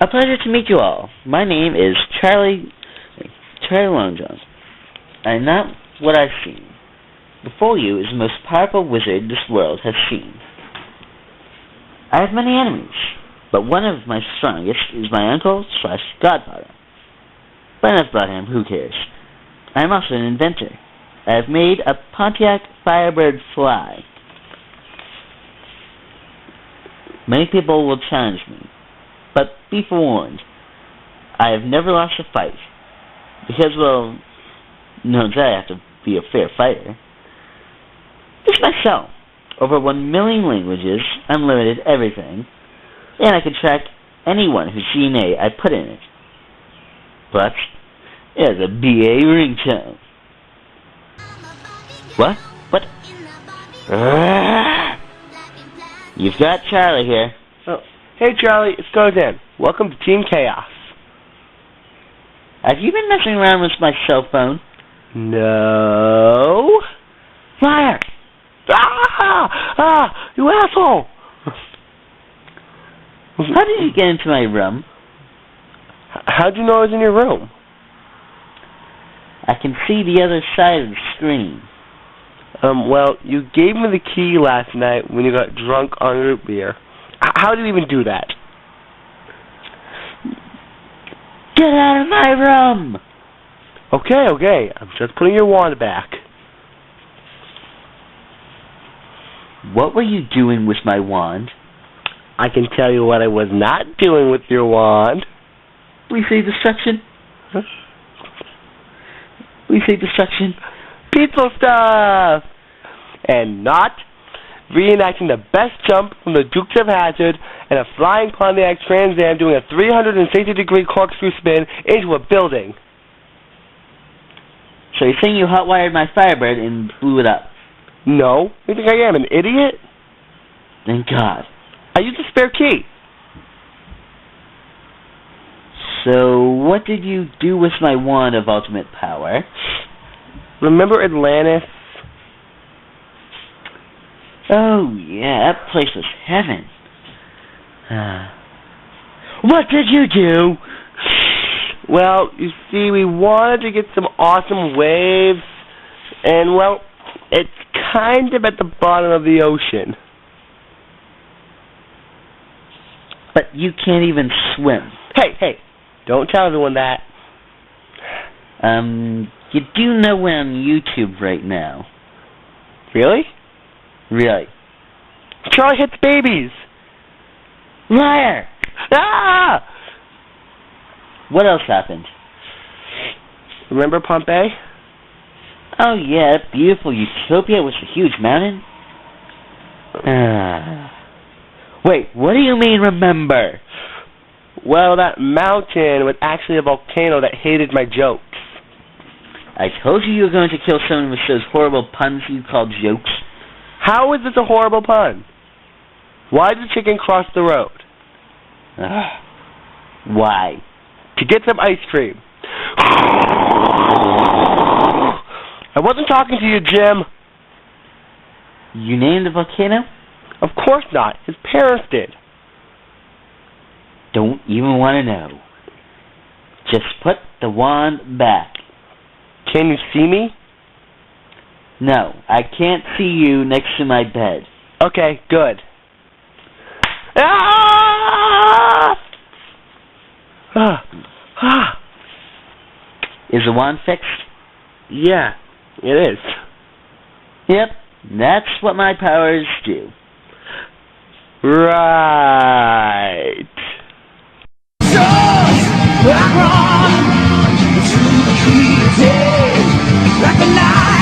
A pleasure to meet you all. My name is Charlie Longjohn. I am not what I've seen. Before you is the most powerful wizard this world has seen. I have many enemies, but one of my strongest is my uncle/godfather. But enough about him, who cares? I am also an inventor. I have made a Pontiac Firebird fly. Many people will challenge me, but be forewarned, I have never lost a fight. Because, well, no, I have to be a fair fighter. It's myself. Over 1 million languages, unlimited everything, and I can track anyone whose DNA I put in it. But it has a BA ringtone. What? What? You've got Charlie here. Oh, hey Charlie, it's Godan. Welcome to Team Chaos. Have you been messing around with my cell phone? No. Liar! You asshole! How did you get into my room? How'd you know I was in your room? I can see the other side of the screen. Well, you gave me the key last night when you got drunk on root beer. How did you even do that? Get out of my room! Okay. I'm just putting your wand back. What were you doing with my wand? I can tell you what I was not doing with your wand. We say destruction. Huh? We say destruction. Pizza stuff! And not reenacting the best jump from the Dukes of Hazzard and a flying Pontiac Trans Am doing a 360-degree corkscrew spin into a building. So you're saying you hotwired my Firebird and blew it up? No. You think I am, an idiot? Thank God. I used a spare key. So what did you do with my wand of ultimate power? Remember Atlantis? Oh, yeah, that place was heaven. What did you do? Well, you see, we wanted to get some awesome waves, and, well, it's kind of at the bottom of the ocean. But you can't even swim. Hey, don't tell everyone that. You do know we're on YouTube right now. Really? Really. Charlie hits babies. Liar! Ah! What else happened? Remember Pompeii? Oh yeah, that beautiful utopia with the huge mountain. Wait, what do you mean remember? Well, that mountain was actually a volcano that hated my jokes. I told you were going to kill someone with those horrible puns you call jokes. How is this a horrible pun? Why did the chicken cross the road? Why? To get some ice cream. I wasn't talking to you, Jim. You named the volcano? Of course not. His parents did. Don't even want to know. Just put the wand back. Can you see me? No, I can't see you next to my bed. Okay, good. Ah! Is the wand fixed? Yeah, it is. Yep, that's what my powers do. Right. Like a knife.